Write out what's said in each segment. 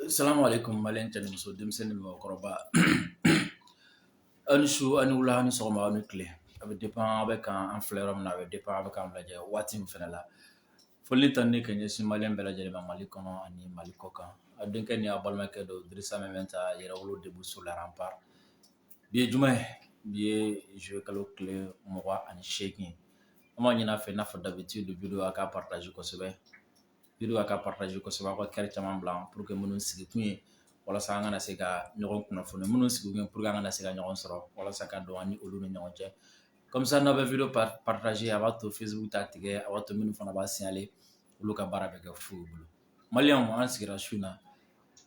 Assalamu alaikum malen tani muso denmisɛnnin mɔgɔkɔrɔba ani su ani wula ani sɔgɔma ani tile a bɛ dépend a bɛ kan an filɛ yɔrɔ min na a bɛ dépend a bɛ k'an lajɛ waati min fɛnɛ la foli ta ni ka ɲɛsin maliyɛn bɛɛ lajɛlen ma Mali kɔnɔ ani Mali kɔ kan a denkɛ ni a balimakɛ don Dirisa Mɛmɛnta Yɛrɛwolo Debout sur les remparts bi ye juma ye bi ye juillet kalo tile 28 ye an b'a ɲini a fɛ i n'a fɔ d'habitude video a ka partage kosɛbɛ video a ka partage kosɛbɛ aw ka kɛrɛ caman bila pour que minnu sigi kun ye walasa an kana se ka ɲɔgɔn kunnafoni minnu sigi kun ye pour que an kana se ka ɲɔgɔn sɔrɔ walasa ka dɔn ani olu ni ɲɔgɔn cɛ comme ça n'a bɛ video partager a b'a to Facebook t'a tigɛ a b'a to minnu fana b'a signaler olu ka baara bɛ kɛ fu y'u bolo maliyɛnw an sigira su in na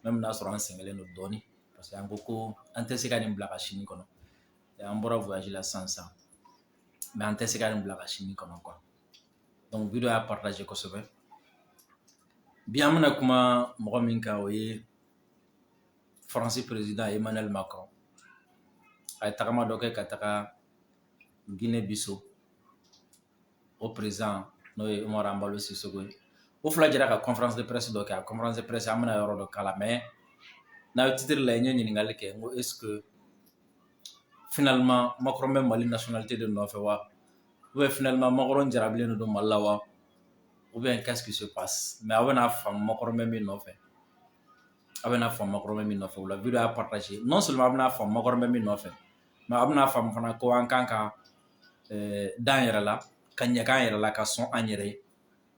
même n'a sɔrɔ an sɛgɛnnen don dɔɔni parce que an ko ko an tɛ se ka nin bila ka sini kɔnɔ an bɔra voyage la sisan mais an tɛ se ka nin bila ka sini kɔnɔ quoi donc video y'a partager kosɛbɛ bi an bɛna kuma mɔgɔ min kan o ye Faransi président Emmanuel Macron a ye tagama dɔ kɛ ka taga Guinée Bissau o président n'o ye Umaru Anbalo Sisoko ye o fila jɛra ka conférence de presse dɔ kɛ a conférence de presse an bɛna yɔrɔ dɔ k'a la mais n'a ye titre la n ye ɲininkali kɛ n ko est ce que finalement Macron bɛ Mali nationalité de nɔfɛ wa ou bien finalement Macron jarabilen don Mali la wa ou bien qu'est-ce qui se passe mais a bɛna faamu Macron bɛ min nɔfɛ a bɛna faamu Macron bɛ min nɔfɛ o la video y'a partager non seulement a bɛna faamu Macron bɛ min nɔfɛ mais a bɛna faamu fana ko an kan ka dan yɛrɛ la ka ɲɛgɛn an yɛrɛ la ka sɔn an yɛrɛ ye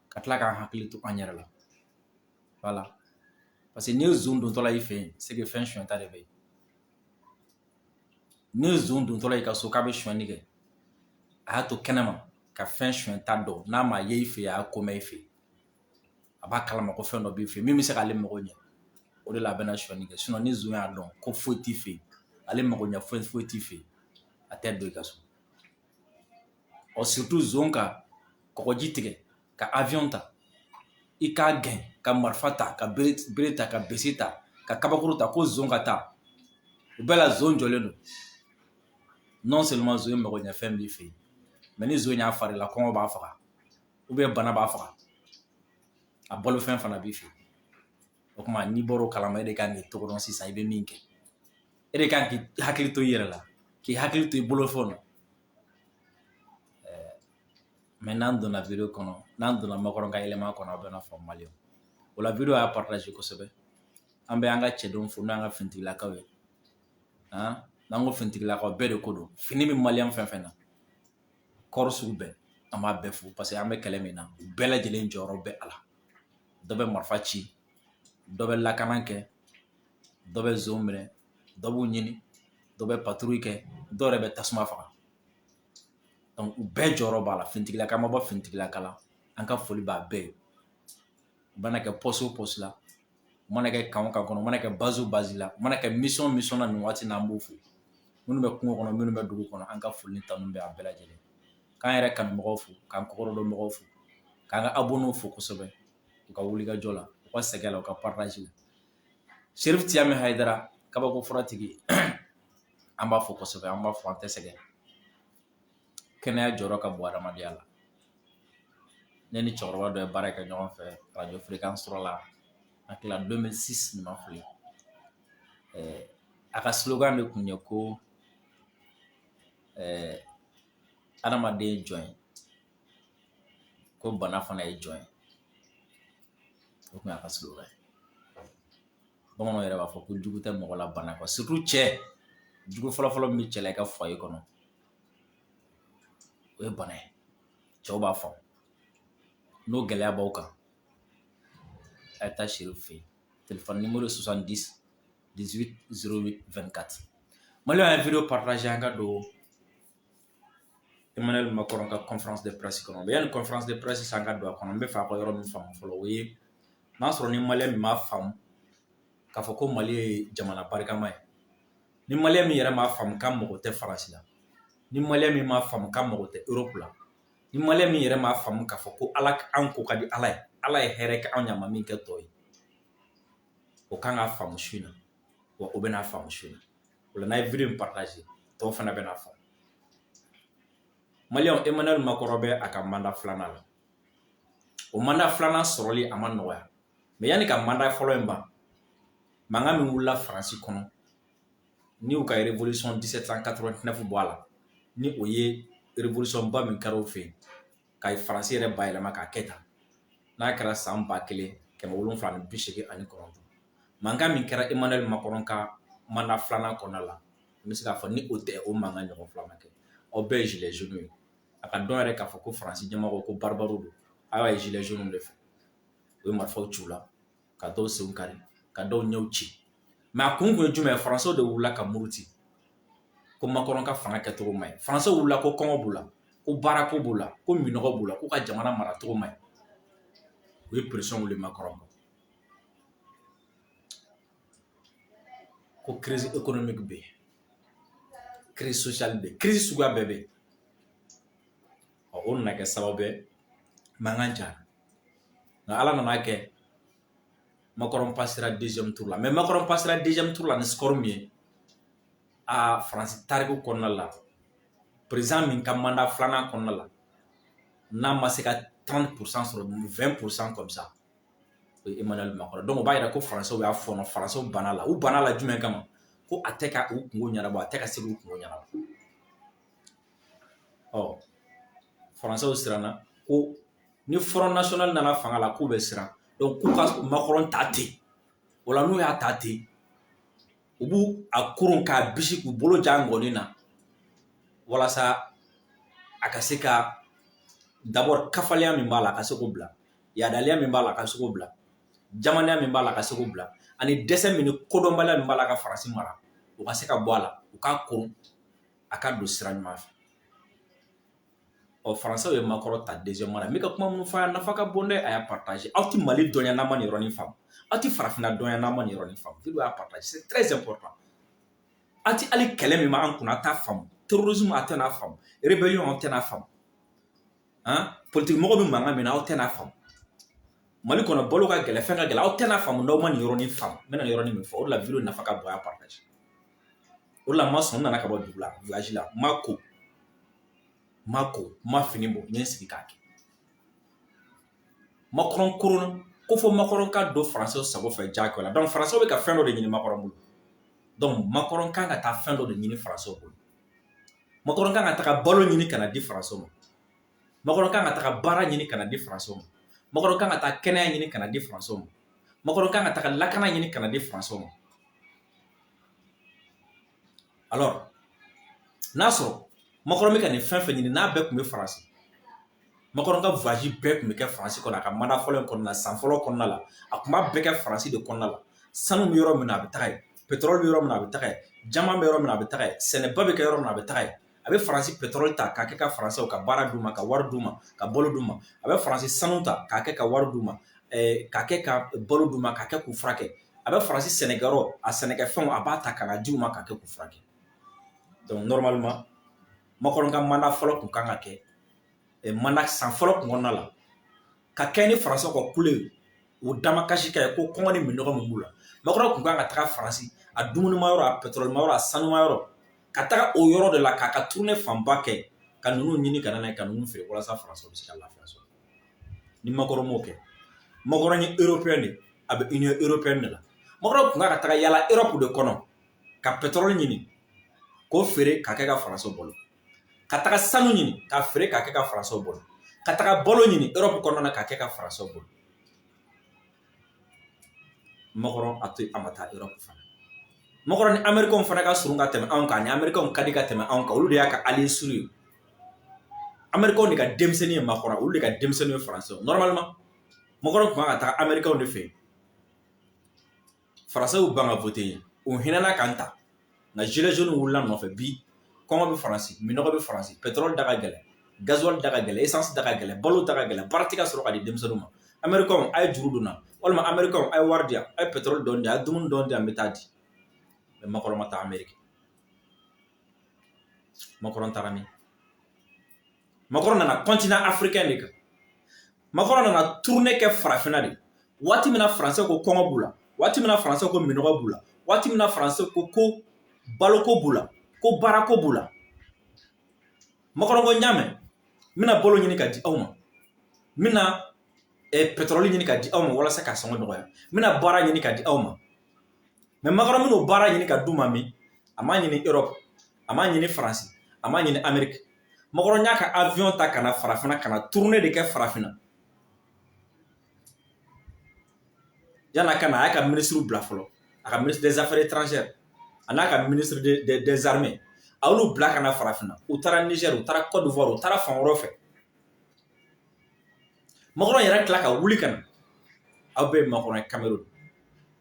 ka tila k'an hakili to an yɛrɛ la voilà parce que n'i ye zone dontɔ la i fɛ yen c'est que fɛn sonyɛnta de bɛ yen n'i ye zone dontɔ la i ka so k'a bɛ sonyɛnni kɛ a y'a to kɛnɛma ka fɛn sonyɛnta dɔn n'a ma ye i fɛ yen a y'a ko mɛn i fɛ yen a b'a kalama ko fɛn dɔ b'i fɛ yen min bɛ se k'ale mago ɲɛ o de la a bɛna sonyɛnni kɛ sinon ni zone y'a dɔn ko foyi t'i fɛ yen ale mago ɲɛ foyi t'i fɛ yen a tɛ don i ka so surtout zone ka kɔgɔji tigɛ ka avion ta i k'a gɛn ka marifa ta ka bere ta ka bese ta ka kabakuru ta ko zone ka taa o bɛɛ la zone jɔlen don non seulement zone mago ɲɛ fɛn b'i fɛ yen mais ni zone y'a fari la kɔngɔ b'a faga ou bien bana b'a faga a balo fɛn fana b'i fɛ yen o kuma n'i bɔr'o kalama e de kan k'i tɔgɔ dɔn sisan i bɛ min kɛ e de kan k'i hakili to i yɛrɛ la k'i hakili to i bolofɛnw na mais n'an donna video kɔnɔ n'an donna Macron ka yɛlɛma kɔnɔ a bɛna faamu maliyɛnw o la video y'a partager kosɛbɛ an bɛ an ka cɛdenw fo n'an ka finitigilakaw ye n'an ko finitigilakaw bɛɛ de ko don fini bɛ maliyɛn fɛn fɛn na kɔɔri sugu bɛɛ an b'a bɛɛ fo parce que an bɛ kɛlɛ min na u bɛɛ lajɛlen jɔyɔrɔ bɛ a la dɔ bɛ marifa ci dɔ bɛ lakana kɛ dɔ bɛ zone minɛ dɔ b'u ɲini dɔ bɛ patrouille kɛ dɔw yɛrɛ bɛ tasuma faga donc u bɛɛ jɔyɔrɔ b'a la finitigilaka ma bɔ finitigilaka la an ka foli b'a bɛɛ ye u mana kɛ poste o poste la u mana kɛ kan o kan kɔnɔ u mana kɛ base o base la u mana kɛ mission o mission na nin waati n'an b'o fo minnu bɛ kungo kɔnɔ minnu bɛ dugu kɔnɔ an ka foli ni tanu bɛ a bɛɛ lajɛlen k'an yɛrɛ kanumɔgɔw fo k'an kɔkɔrɔdon mɔgɔw fo k'an ka abonnés fo kosɛbɛ u ka wulikajɔ la u ka sɛgɛn la u ka partage la Cherif Tiyami Hayidara kabako furatigi an b'a fo kosɛbɛ an b'a fɔ an tɛ sɛgɛn kɛnɛya jɔyɔrɔ ka bon adamadenya la ne ni cɛkɔrɔba dɔ ye baara kɛ ɲɔgɔn fɛ radio fréquence 3 la a tila 2006 ni ma fili a ka slogan de tun ye ko adamaden ye jɔn ye ko bana fana ye jɔn ye o tun y'a ka slogan ye bamananw yɛrɛ b'a fɔ ko jugu tɛ mɔgɔ la bana quoi surtout cɛ jugu fɔlɔfɔlɔ min bɛ cɛ la i ka foyer kɔnɔ o ye bana ye cɛw b'a faamu n'o gɛlɛya b'aw kan a ye taa Cherif fɛ yen téléphone numéro 70 18 08 24 maliyɛnw ye video partager an ka don Emmanuel Macron ka conférence de presse kɔnɔ mais yanni conférence de presse san ka don a kɔnɔ n bɛ fɛ a ka yɔrɔ min faamu fɔlɔ o ye n'a sɔrɔ ni maliyɛn min m'a faamu k'a fɔ ko Mali ye jamana barikama ye ni maliyɛn min yɛrɛ m'a faamu k'an mago tɛ Faransi la ni maliyɛn min m'a faamu k'an mago tɛ Europe la ni maliyɛn min yɛrɛ m'a faamu k'a fɔ ko Ala an ko ka di Ala ye Ala ye hɛrɛ kɛ anw ɲa ma min kɛ tɔ ye o kan k'a faamu su in na wa o bɛna faamu su in na o la n'a ye video in partager tɔw fana bɛna faamu maliyɛnw Emmanuel Macron bɛ a ka mandat filanan la o mandat filanan sɔrɔli a ma nɔgɔya mais yanni ka mandat fɔlɔ in ban mankan min wulila Faransi kɔnɔ ni u ka révolution 1789 bɔ a la ni o ye révolution ba min kɛra o fɛ yen ka Faransi yɛrɛ bayɛlɛma k'a kɛ tan n'a kɛra san 1789 mankan min kɛra Emmanuel Macron ka mandat filanan kɔnɔna la n bɛ se k'a fɔ ni o tɛ o mankan ɲɔgɔn fila ma kɛ aw bɛɛ ye gilets jaunes ye a ka dɔn yɛrɛ k'a fɔ ko Faransi ɲɛmɔgɔ ko barbaru don aw ye gilets jaunes de fɛ o ye marifaw ci u la ka dɔw senw kari ka dɔw ɲɛw ci mais a kun ye jumɛn ye Faransiw de wulila ka muruti ko Macron ka fanga kɛcogo ma ɲi Faransiw wulila ko kɔngɔ b'u la ko baarako b'u la ko minɔgɔ b'u la k'u ka jamana maracogo ma ɲi u ye pression wuli Macron kan ko crise économique bɛ yen crise sociale bɛ yen crise suguya bɛɛ bɛ yen o nana kɛ sababu ye mankan jara nka Ala nana kɛ Macron passera deuxième tour la mais Macron passera deuxième tour la ni score min ye Faransi tariku kɔnɔna la président min ka mandat filanan kɔnɔna la n'a ma se ka 30% sɔrɔ 20% comme ça o ye Emmanuel Macron donc o b'a jira ko Faransiw y'a fɔnɔ Faransiw banna la u banna la jumɛn kama ko a tɛ ka u kungo ɲɛnabɔ a tɛ ka se k'u kungo ɲɛnabɔ Faransiw siranna ko ni Front National nana fanga la k'u bɛ siran donc k'u ka Macron ta ten o la n'u y'a ta ten u b'u a kurun k'a bisi k'u bolo ja ngɔni na walasa a ka se ka d'abord kafaliya min b'a la a ka se k'o bila yaadaliya min b'a la a ka se k'o bila jamaniya min b'a la a ka se k'o bila ani dɛsɛ min ni kodɔnbaliya min b'a la ka Faransi mara u ka se ka bɔ a la u k'a kurun a ka don sira ɲuman fɛ Faransiw ye Macron ta deuxième la n bɛ ka kuma minnu fɔ a nafa ka bon dɛ a y'a partager aw tɛ Mali dɔnya n'a ma nin yɔrɔnin faamu aw tɛ farafinna dɔnya n'a ma nin yɔrɔnin faamu vidéo y'a partager c'est très important aw tɛ hali kɛlɛ min ma an kunna a t'a faamu terrorisme a tɛ n'a faamu rébellion aw tɛ n'a faamu politique mɔgɔ bɛ mankan min na aw tɛ n'a faamu Mali kɔnɔ balo ka gɛlɛ fɛn ka gɛlɛ aw tɛ n'a faamu n'aw ma nin yɔrɔnin faamu n bɛna nin yɔrɔnin min fɔ o de la vidéo nafa ka bon a y'a partager o de la n ma sɔn n nana ka bɔ dugu la village la ma fini bɔ n ye n sigi k'a kɛ Macron koronna ko fɔ Macron ka don Faransiw sago fɛ jagoya la donc Faransiw bɛ ka fɛn dɔ de ɲini Macron bolo donc Macron kan ka taa fɛn dɔ de ɲini Faransiw bolo Macron kan ka taga balo ɲini ka na di Faransiw ma Macron kan ka taga baara ɲini ka na di Faransiw ma Macron kan ka taa kɛnɛya ɲini ka na di Faransiw ma Macron kan ka taga lakana ɲini ka na di Faransiw ma alors n'a sɔrɔ Macron bɛ ka nin fɛn fɛn ɲini n'a bɛɛ tun bɛ Faransi Macron ka voyage bɛɛ tun bɛ kɛ Faransi kɔnɔ a ka mandat fɔlɔ in kɔnɔna la san fɔlɔ kɔnɔna la a tun b'a bɛɛ kɛ Faransi de kɔnɔna la sanu bɛ yɔrɔ min na a bɛ taga yen pétrole bɛ yɔrɔ min na a bɛ taga yen jama bɛ yɔrɔ min na a bɛ taga yen sɛnɛba bɛ kɛ yɔrɔ min na a bɛ taga yen a bɛ Faransi pétrole ta k'a kɛ ka Faransiw ka baara d'u ma ka wari d'u ma ka balo d'u ma a bɛ Faransi sanu ta k'a kɛ ka wari d'u ma k'a kɛ ka balo d'u ma k'a kɛ k'u furakɛ a bɛ Faransi sɛnɛkɛyɔrɔ a sɛnɛkɛfɛnw a b'a ta ka na di u ma k'a kɛ k'u furakɛ donc normalement Macron ka mandat fɔlɔ tun kan ka kɛ mandat san fɔlɔ tun kɔnɔna la ka kɛ ni Faransiw ka kule o damakasi kɛ ko kɔngɔ ni minɔgɔ min b'u la Macron tun kan ka taga Faransi a dumunima yɔrɔ a pétrole ma yɔrɔ a sanuma yɔrɔ ka taga o yɔrɔ de la k'a ka tournée fanba kɛ ka ninnu ɲini ka na n'a ye ka ninnu feere walasa Faransiw bɛ se ka lafiya sɔrɔ ni Macron m'o kɛ Macron ye européen de a bɛ Union européenne de la Macron tun kan ka taga yala Europe de kɔnɔ ka pétrole ɲini k'o feere k'a kɛ ka Faransiw bolo ka taga sanu ɲini k'a feere k'a kɛ ka Faransiw bolo ka taga balo ɲini Europe kɔnɔna na k'a kɛ ka Faransiw bolo Macron a to a ma taa Europe fana Macron ni Américains fana ka surun ka tɛmɛ anw kan ni Américains ka di ka tɛmɛ anw kan olu de y'a ka allié sûr ye Américains de ka denmisɛnnin ye Macron olu de ka denmisɛnnin ye Faransiw normalement Macron tun kan ka taga Américains de fɛ Faransiw ban ka voter ye o hinɛna kan ta nka gilets jaunes wulila nɔfɛ bi kɔngɔ bɛ Faransi minɔgɔ bɛ Faransi pétrole da ka gɛlɛn gasoil da ka gɛlɛn essence da ka gɛlɛn balo da ka gɛlɛn baara tɛ ka sɔrɔ ka di denmisɛnninw ma Américains a ye juru donna walima Américains a ye wari di yan a ye pétrole dɔɔni di a ye dumuni dɔɔni di yan n bɛ taa di mais Macron ma taa Amérique Macron taara min Macron nana continent africain de kan Macron nana tournée kɛ farafinna de waati min na Faransiw ko kɔngɔ b'u la waati min na Faransiw ko minɔgɔ b'u la waati min na Faransiw ko baloko b'u la ko baarako b'u la Macron ko n y'a mɛn n bɛna balo ɲini ka di aw ma n bɛna pétrole ɲini ka di aw ma walasa ka sɔngɔ nɔgɔya n bɛna baara ɲini ka di aw ma mais Macron min o baara ɲini ka d'u ma min a m'a ɲini Europe a m'a ɲini France a m'a ɲini Amérique Macron y'a ka avion ta kana farafina kana tourner de kɛ farafina yana kana a y'a ka ministre bila fɔlɔ a ka ministre des affaires étrangères a n'a ka ministre des armées a y'olu bila kana farafina u taara Niger u taara Côte d'Ivoire u taara fan wɛrɛw fɛ Macron yɛrɛ tila ka wuli kana aw bɛ Macron ye Cameroun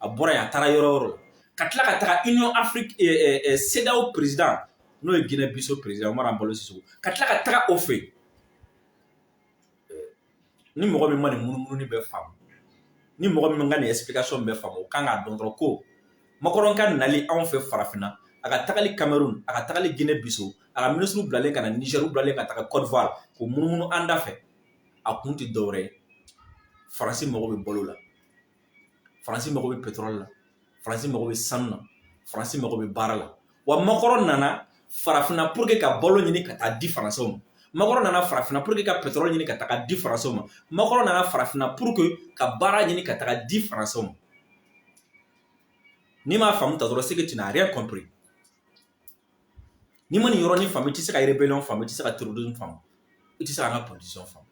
a bɔra yen a taara yɔrɔ yɔrɔ la ka tila ka taga Union Afrique CEDEAO président n'o ye Guinée Bissau président Umaro Embalo Sissoco ka tila ka taga o fɛ yen ni mɔgɔ min ma nin munumunu bɛ faamu ni mɔgɔ min ka nin explication bɛ faamu o kan k'a dɔn dɔrɔn ko Macron ka nali anw fɛ farafinna a ka tagali Cameroun a ka tagali Guinée Bissau a ka ministre bilalen ka na Niger bilalen ka taga Côte d'Ivoire k'o munumunu an da fɛ a kun tɛ dɔwɛrɛ ye Faransi mago bɛ balo la Faransi mago bɛ pétrole la Faransi mago bɛ sanu na Faransi mago bɛ baara la wa Macron nana farafina pour que ka balo ɲini ka taa di Faransɛw ma Macron nana farafina pour que ka pétrole ɲini ka taga di Faransɛw ma Macron nana farafina pour que ka baara ɲini ka taga di Faransɛw ma n'i m'a faamu ta dɔrɔn c'est que tu n'as rien compris n'i ma nin yɔrɔnin faamu i tɛ se ka rébellion faamu i tɛ se ka terrorisme faamu i tɛ se ka an ka politiciens faamu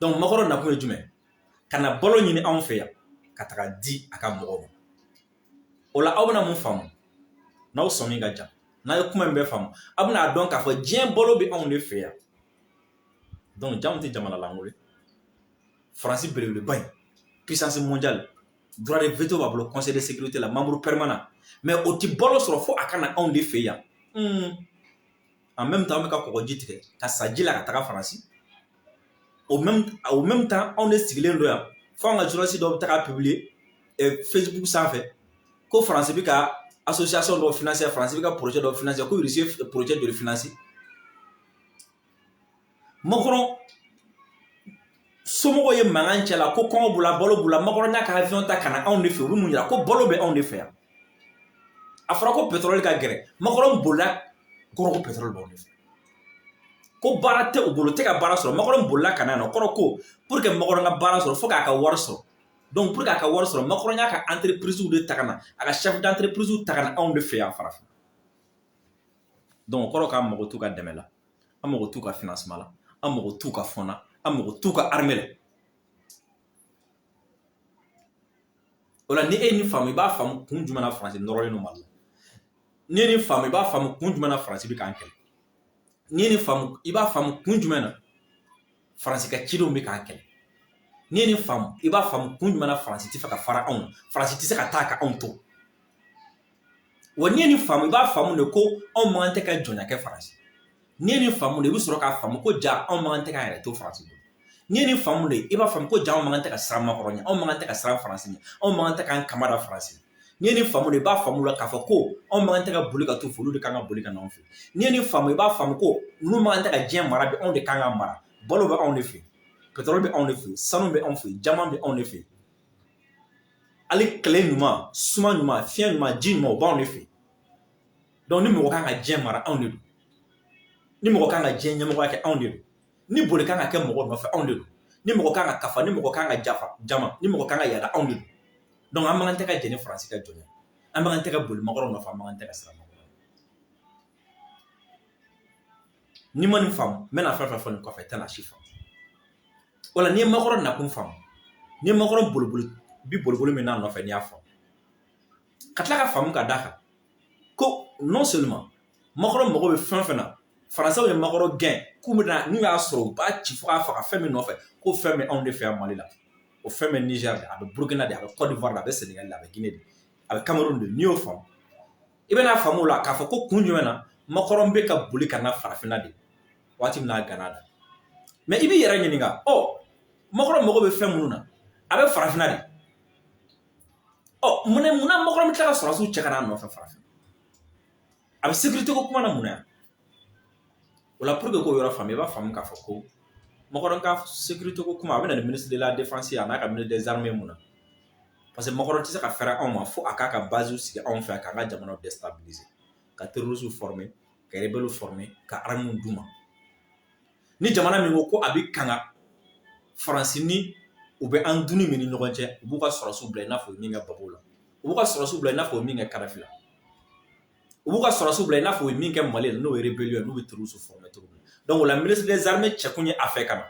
donc Macron nakun ye jumɛn ka na balo ɲini anw fɛ yan ka taga di a ka mɔgɔw ma o la aw bɛna mun faamu n'aw sɔmi ka jan n'a ye kuma in bɛɛ faamu aw bɛna dɔn k'a fɔ diɲɛ balo bɛ anw de fɛ yan donc jamu tɛ jamana lankolon ye Faransi belebeleba in puissance mondiale droit de veto b'a bolo conseil de sécurité la membre permanent mais o tɛ balo sɔrɔ fo a ka na anw de fɛ yan en même temps an bɛ ka kɔgɔji tigɛ ka sa ji la ka taga Faransi au même temps anw de sigilen don yan fo an ka journaliste dɔw bɛ taga publier Facebook sanfɛ ko Faransi bɛ ka association dɔw financer Faransi bɛ ka projet dɔw financer ko Russie ye projet dɔ financer Macron somɔgɔw ye mankan cɛ la ko kɔngɔ b'u la balo b'u la Macron y'a ka avion ta ka na anw de fɛ olu mun yira ko balo bɛ anw de fɛ yan a fɔra ko pétrole ka gɛrɛ Macron bolila kɔrɔ ko pétrole b'anw de fɛ ko baara tɛ u bolo tɛ ka baara sɔrɔ Macron bolila ka na yan nɔ kɔrɔ ko pour que Macron ka baara sɔrɔ fo k'a ka wari sɔrɔ donc pour que a ka wari sɔrɔ Macron y'a ka entreprise de ta ka na a ka chef d'entreprise ta ka na anw de fɛ yan farafin donc o kɔrɔ k'an mago t'u ka dɛmɛ la an mago t'u ka financement la an mago t'u ka fond na an mago t'u ka armée la o la ni e ye nin faamu i b'a faamu kun jumɛn na Faransi nɔrɔlen don Mali la ni ye nin faamu i b'a faamu kun jumɛn na Faransi bɛ k'an kɛlɛ ni ye nin faamu i b'a faamu kun jumɛn na Faransi ka cidenw bɛ k'an kɛlɛ ni ye nin faamu i b'a faamu kun jumɛn na Faransi tɛ fɛ ka fara anw na Faransi tɛ se ka taa ka anw to wa ni ye nin faamu i b'a faamu de ko anw man tɛ ka jɔnya kɛ Faransi ni ye nin faamu de i bɛ sɔrɔ k'a faamu ko ja anw man tɛ k'an yɛrɛ to Faransi bolo ni ye nin faamu de i b'a faamu ko ja anw man tɛ ka siran Macron ɲɛ anw man tɛ ka siran Faransi ɲɛ anw man tɛ k'an kama da Faransi ni ye nin faamu de i b'a faamu la k'a fɔ ko anw man tɛ ka boli ka to fɛ olu de kan ka boli ka na anw fɛ ni ye nin faamu i b'a faamu ko ninnu man tɛ ka diɲɛ mara bi anw de kan ka mara balo bɛ anw de fɛ pétrole bɛ anw de fɛ sanu bɛ anw fɛ jama bɛ anw de fɛ hali kɛlɛ ɲuman suma ɲuman fiɲɛ ɲuman ji ɲuman o b'anw de fɛ donc ni mɔgɔ kan ka diɲɛ mara anw de don ni mɔgɔ kan ka diɲɛ ɲɛmɔgɔya kɛ anw de don ni boli kan ka kɛ mɔgɔ nɔfɛ anw de don ni mɔgɔ kan ka kafa ni mɔgɔ kan ka jafa jama ni mɔgɔ kan ka yada anw de don donc an man tɛ ka jɛn ni Faransi ka jɔnya an man tɛ ka boli Macron nɔfɛ an man tɛ ka siran Macron ni ma nin faamu n bɛna fɛn fɛn fɔ nin kɔfɛ i tɛna si faamu o la n'i ye Macron nakun faamu n'i ye Macron boliboli min n'a nɔfɛ n'i y'a faamu ka tila ka faamu ka d'a kan ko non seulement Macron mago bɛ fɛn fɛn na Faransiw ye Macron gɛn k'u bɛna n'u y'a sɔrɔ u b'a ci fo k'a faga fɛn min nɔfɛ ko fɛn bɛ anw de fɛ yan Mali la o fɛn bɛ Niger de a bɛ Burkina de a bɛ Côte d'Ivoire de a bɛ Sénégal de a bɛ Guinée de a bɛ Cameroun de n'i y'o faamu i bɛna faamu o la k'a fɔ ko kun jumɛn na Macron bɛ ka boli ka na farafinna de waati min n'a gana da mais i b'i yɛrɛ ɲininka Macron mago bɛ fɛn minnu na a bɛ farafinna de munna Macron bɛ tila ka sɔrɔsiw cɛ ka n'a nɔfɛ farafinna a bɛ sécurité ko kuma na mun na yan o la pour que k'o yɔrɔ faamu i b'a faamu k'a fɔ ko Macron ka sécurité ko kuma a bɛ na ni ministre de la défense a n'a ka ministre des armées mun na parce que Macron tɛ se ka fɛɛrɛ anw ma fo a k'a ka base sigi anw fɛ k'an ka jamanaw déstabiliser ka terroristes former ka rebelles former ka armes d'u ma ni jamana min ko ko a bɛ kanga Faransi ni u bɛ an duni min ni ɲɔgɔn cɛ u b'u ka sɔrɔsiw bila i n'a fɔ min ka babu la u ka sɔrɔsiw bila i n'a fɔ min kɛ Kadhafi la u b'u ka sɔrɔsiw bila i n'a fɔ u ye min kɛ Mali la n'o ye rébellion n'u bɛ terroristes former cogo min donc o la ministre des armées cɛkun ye a fɛ ka na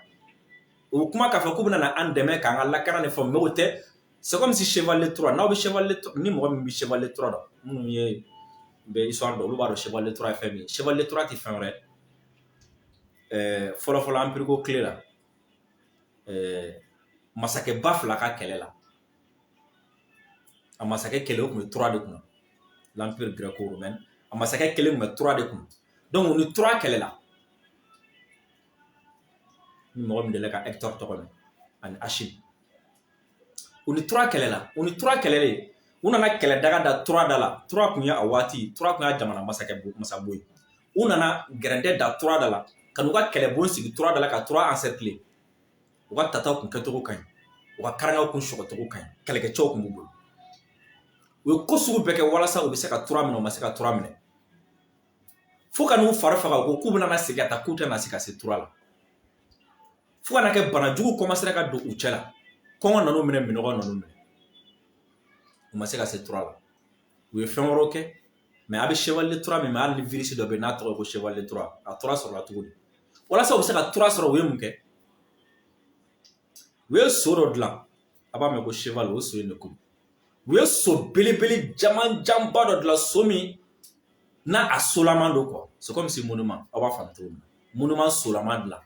u kuma k'a fɔ k'u bɛna an dɛmɛ k'an ka lakana ni fɛnw mais o tɛ c'est comme si chevalier 3 n'aw bɛ chevalier 3 ni mɔgɔ min bɛ chevalier 3 dɔn minnu ye bɛ histoire dɔn olu b'a dɔn chevalier 3 ye fɛn min ye chevalier 3 tɛ fɛn wɛrɛ fɔlɔ-fɔlɔ empire ko tile la masakɛba fila ka kɛlɛ la a masakɛ kɛlɛ o tun bɛ 3 de kunna l'empire gréco-romain a masakɛ kelen tun bɛ 3 de kunna donc u ni 3 kɛlɛ la ni mɔgɔ min delila ka Hector tɔgɔ mɛn ani Achille u ni 3 kɛlɛ la u ni 3 kɛlɛlen u nana kɛlɛ daga da 3 da la 3 kun ye a waati 3 kun y'a jamana masabo ye u nana gɛrɛntɛ da 3 da la ka n'u ka kɛlɛbon sigi 3 da la ka 3 encercler u ka tataw kun kɛcogo ka ɲi u ka karangaw kun sɔgɔcogo ka ɲi kɛlɛkɛcɛw kun b'u bolo u ye ko sugu bɛɛ kɛ walasa u bɛ se ka 3 minɛ u ma se ka 3 minɛ fo ka n'u fari faga u ko k'u bɛna segin ka taa k'u tɛna se ka se 3 la fo ka na kɛ banajugu commencera ka don u cɛ la kɔngɔ nan'u minɛ minɔgɔ nan'u minɛ u ma se ka se 3 la u ye fɛn wɛrɛw kɛ mais a bɛ chevalier 3 min mais hali ni virus dɔ bɛ yen n'a tɔgɔ ye ko chevalier 3 a 3 sɔrɔla cogo di walasa u bɛ se ka 3 sɔrɔ u ye mun kɛ u ye so dɔ dilan a b'a mɛn ko cheval o so in de kun u ye so belebele jamanjanba dɔ dilan so min n'a a solaman don quoi c'est comme si monument aw b'a faamu cogo min monument solaman dilan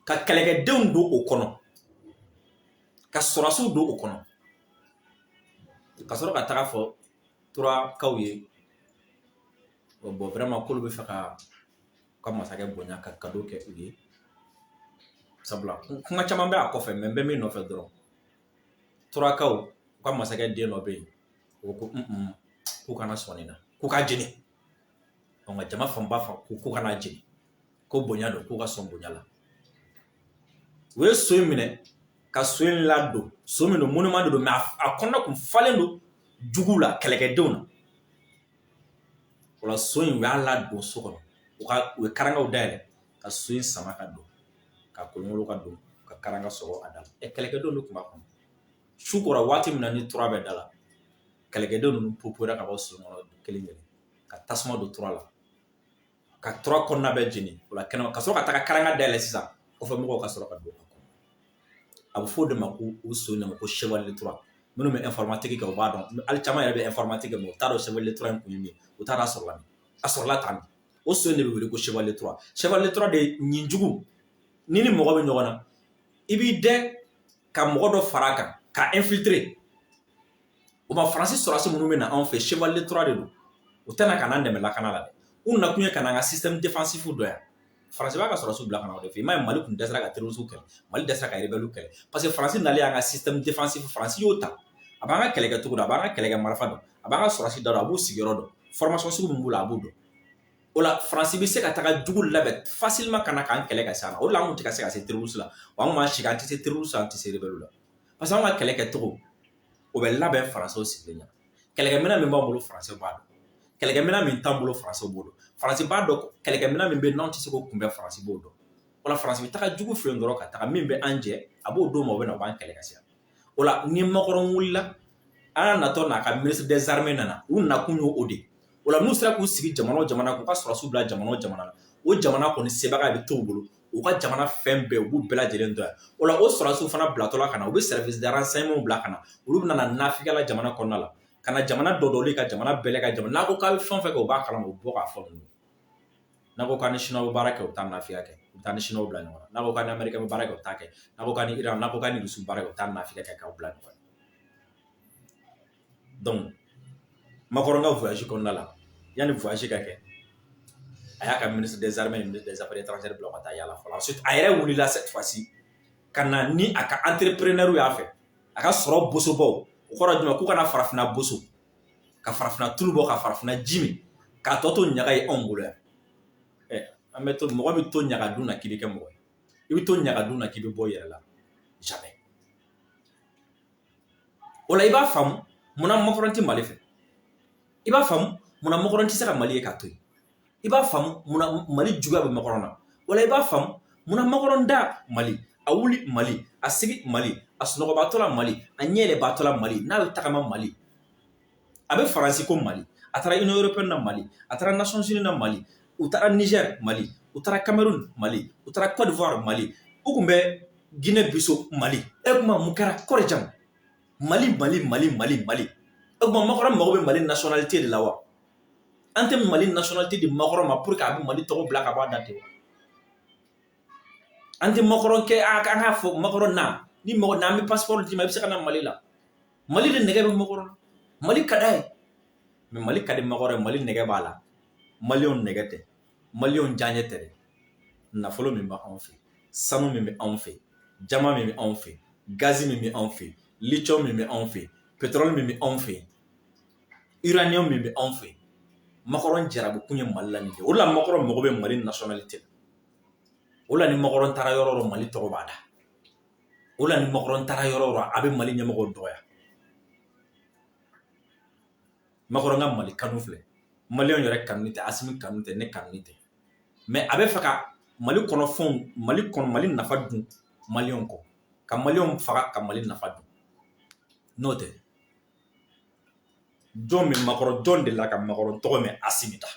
ka kɛlɛkɛdenw don o kɔnɔ ka sɔrɔsiw don o kɔnɔ ka sɔrɔ ka taga fɔ Turakaw ye bon vraiment k'olu bɛ fɛ ka masakɛ bonya ka cadeau kɛ u ye sabula kuma caman bɛ a kɔfɛ mais n bɛ min nɔfɛ dɔrɔn Turakaw u ka masakɛ den dɔ bɛ yen o ko k'u kana sɔn nin na k'u ka jeni donc ka jama fanba fa k'u kana jeni ko bonya don k'u ka sɔn bonya la u ye so in minɛ ka so in ladon so min don monument de don mais a kɔnɔna kun falen don juguw la kɛlɛkɛdenw na o la so in u y'a ladon so kɔnɔ u ye karangaw dayɛlɛ ka so in sama ka don ka kolonkolon ka don ka karanga sɔgɔ a da la kɛlɛkɛdenw de tun b'a kɔnɔ su kora waati min na ni tura bɛ da la kɛlɛkɛdenw ninnu popora ka bɔ so kɔnɔ kelen kelen ka tasuma don tura la ka tura kɔnɔna bɛ jeni o la kɛnɛma ka sɔrɔ ka taga karanga dayɛlɛ sisan kɔfɛ mɔgɔw ka sɔrɔ ka don a kɔnɔ a bɛ fɔ o de ma ko o so in ma ko chevalier 3 minnu bɛ informatique kɛ u b'a dɔn hali caman yɛrɛ bɛ informatique kɛ mais u t'a dɔn chevalier 3 in kun ye min ye u t'a dɔn a sɔrɔla tan o so in de bɛ wele ko chevalier 3 chevalier 3 de ɲin jugu ni mɔgɔ bɛ ɲɔgɔn na i b'i dɛn ka mɔgɔ dɔ fara a kan ka infiltrer o ma Faransi sɔrɔsi minnu bɛ na anw fɛ chevalier 3 de don u tɛna ka n'an dɛmɛ lakana la dɛ u nakun ye ka na an ka système défensif dɔ yan Faransi b'a ka sɔrɔsiw bila ka na o de fɛ i m'a ye Mali kun dɛsɛra ka terroristes kɛlɛ Mali dɛsɛra ka rebelles kɛlɛ parce que Faransi nalen an ka système défensif Faransi y'o ta a b'an ka kɛlɛkɛ cogo dɔn a b'an ka kɛlɛkɛ marifa dɔn a b'an ka sɔrɔsi dɔn a b'u sigiyɔrɔ dɔn formation sugu min b'u la a b'o dɔn o la Faransi bɛ se ka taga jugu labɛn facilement ka na k'an kɛlɛ ka se an na o de la an kun tɛ ka se ka se terroriste la wa an kun b'an sigi an tɛ se terroriste an tɛ se rebelle la parce que an ka kɛlɛ kɛcogo o bɛ labɛn Faransiw sigilen ɲɛna kɛlɛkɛminɛn min b'an bolo Faransiw b'a dɔn kɛlɛkɛminɛn min t'an bolo Faransiw b'o dɔn Faransi b'a dɔn kɛlɛkɛminɛn min bɛ yen n'anw tɛ se k'o kunbɛn Faransi b'o dɔn o la Faransi bɛ taga jugu fɛ yen dɔrɔn ka taga min bɛ an jɛ a b'o d'o ma o bɛ na o b'an kɛlɛ ka se yan o la ni Macron wulila an natɔ n'a ka ministre des armées nana u nakun y'o o de o la n'u sera k'u sigi jamana o jamana k'u ka sɔrɔsiw bila jamana o jamana la o jamana kɔni sebaga bɛ t'u bolo u ka jamana fɛn bɛɛ u b'u bɛɛ lajɛlen dɔn yan o la o sɔrɔsiw fana bilatɔla ka na u bɛ service de renseignement bila ka na olu bɛ na nafika la jamana kɔnɔna la ka na jamana dɔ dɔli ka jamana bɛɛ ka jamana n'a ko k'a bɛ fɛn fɛn kɛ u b'a kalama u bɔ k'a fɔ ninnu n'a ko k'a ni Chinois bɛ baara kɛ u t'a nafiya kɛ u bɛ taa ni Chinois bila ɲɔgɔn na n'a ko k'a ni Américain bɛ baara kɛ u t'a kɛ n'a ko k'a ni Iran n'a ko k'a ni Russe baara kɛ u t'a nafiya kɛ k'aw bila ɲɔgɔn na donc Macron ka voyage kɔnɔna la yanni voyage ka kɛ a y'a ka ministre des armées et ministre des affaires étrangères bila ka taa yala fɔlɔ ensuite a yɛrɛ wulila cette fois-ci ka na ni a ka entrepreneur y'a fɛ a ka sɔrɔ bosobaw o kɔrɔ jumɛn k'u kana farafinna boso ka farafinna tulu bɔ ka farafinna ji min k'a tɔ to ɲaga ye anw bolo yan an bɛ to mɔgɔ bɛ to ɲaga dun na k'i bɛ kɛ mɔgɔ ye i bɛ to ɲaga dun na k'i bɛ bɔ i yɛrɛ la jamais o la i b'a faamu munna Macron tɛ Mali fɛ i b'a faamu munna Macron tɛ se ka Mali ye k'a to yen i b'a faamu munna Mali juguya bɛ Macron na o la i b'a faamu munna Macron da Mali a wuli Mali a sigi Mali a sunɔgɔbaatɔ la Mali a ɲɛ yɛlɛbaatɔ la Mali n'a bɛ tagama Mali a bɛ Faransi ko Mali a taara Union européenne na Mali a taara Nations Unies na Mali u taara Niger Mali u taara Cameroun Mali u taara Côte d'Ivoire Mali u kun bɛ Guinée Bissau Mali e kuma mun kɛra kɔrɛ jam Mali e kuma Makɔrɔ mago bɛ Mali nationalité de la wa an tɛ Mali nationalité di Makɔrɔ ma pour que a bɛ Mali tɔgɔ bila ka bɔ a da ten an tɛ Makɔrɔ kɛ an k'a fɔ Makɔrɔ na ni mɔgɔ n'an bɛ passeport d'i ma i bɛ se ka na Mali la Mali de nɛgɛ bɛ Makɔrɔ la Mali ka d'a ye mais Mali ka di Makɔrɔ ye Mali nɛgɛ b'a la Maliyɛnw nɛgɛ tɛ Maliyɛnw diyaɲɛ tɛ dɛ nafolo min bɛ anw fɛ sanu min bɛ anw fɛ jama min bɛ anw fɛ gazi min bɛ anw fɛ lithium min bɛ anw fɛ pétrole min bɛ anw fɛ uranium min bɛ anw fɛ Makɔrɔ jarabi kun ye Mali la nin kɛ o la Makɔrɔ mago bɛ Mali nationalité o la ni Makɔrɔ taara yɔrɔ yɔrɔ Mali tɔgɔ b'a da o la ni Makɔrɔ taara yɔrɔ yɔrɔ a bɛ Mali ɲɛmɔgɔw dɔgɔya Makɔrɔ ka Mali kanu filɛ Maliyɛnw yɛrɛ kanu tɛ Asimi kanu tɛ ne kanu tɛ mais a bɛ fɛ ka Mali kɔnɔ Mali nafa dun Maliyɛnw kɔ ka Maliyɛnw faga ka Mali nafa dun n'o tɛ jɔn de la ka Makɔrɔ tɔgɔ mɛn Asimi da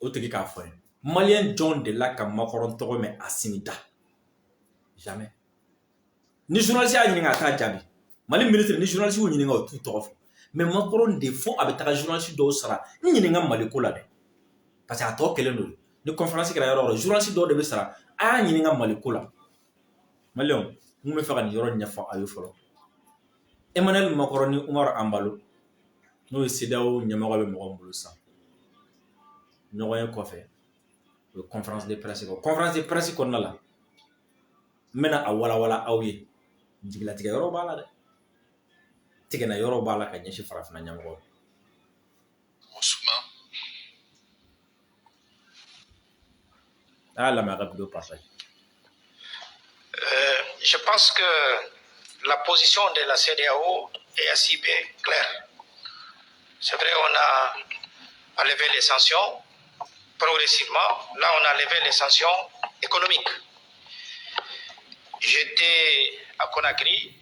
o tigi k'a fɔ ye Maliyɛn jɔn de la ka Makɔrɔ tɔgɔ mɛn Asimi da jamais ni journaliste y'a ɲininka a t'a jaabi Mali ministre ni journaliste y'u ɲininka o t'u tɔgɔ fɔ mais Makɔrɔ de fo a bɛ taga journaliste dɔw sara n ɲininka Mali ko la dɛ parce que a tɔ kelen don ni conférence kɛra yɔrɔ o yɔrɔ journaliste dɔw de bɛ sara a y'a ɲininka Mali ko la Maliyɛnw n bɛ fɛ ka nin yɔrɔ ɲɛfɔ a ye fɔlɔ Emmanuel Macron ni Umaru Ambalo n'o ye CEDEAO ɲɛmɔgɔ bɛ mɔgɔ min bolo sisan ɲɔgɔn ye kɔfɛ o ye conférence de presse kɛ conférence de presse kɔnɔna la n bɛna a walawala aw ye jigilatigɛ yɔrɔ b'a la dɛ tigɛna yɔrɔ b'a la ka ɲɛsin farafinna ɲɛmɔgɔw a y'a lamɛn a ka vidéo partage. Je pense que la position de la CEDEAO est assez bien claire. C'est vrai, on a enlevé les sanctions progressivement. Là, on a enlevé les sanctions économiques. J'étais à Conakry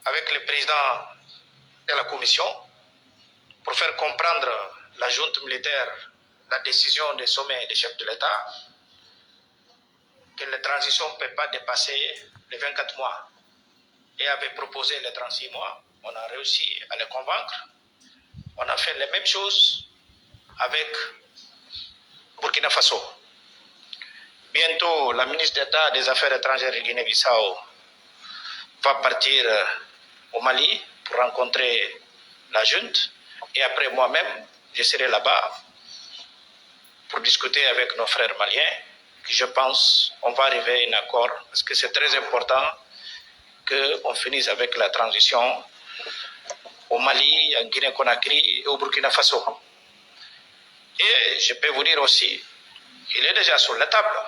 avec le président de la commission pour faire comprendre la junte militaire la décision des sommets des chefs de l'État que la transition ne peut pas dépasser les 24 mois et avait proposé les 36 mois. On a réussi à les convaincre. On a fait les mêmes choses avec Burkina Faso. Bientôt, la ministre d'État des Affaires étrangères de Guinée-Bissau va partir au Mali pour rencontrer la junte. Et après moi-même, je serai là-bas pour discuter avec nos frères maliens. Je pense qu'on va arriver à un accord parce que c'est très important qu'on finisse avec la transition au Mali, en Guinée-Conakry et au Burkina Faso. Et je peux vous dire aussi, il est déjà sur la table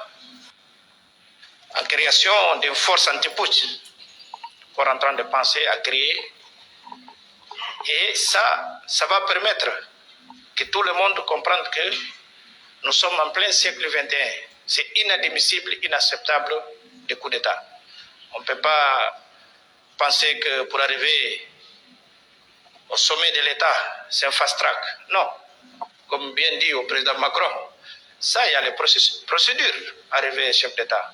en création d'une force anti-putsch qu'on est en train de penser à créer. Et ça va permettre que tout le monde comprenne que nous sommes en plein siècle XXI. C'est inadmissible, inacceptable de coup d'État. On ne peut pas penser que pour arriver au sommet de l'État, c'est un fast-track. Non. Comme bien dit au président Macron, ça, il y a les procédures à arriver chef d'État.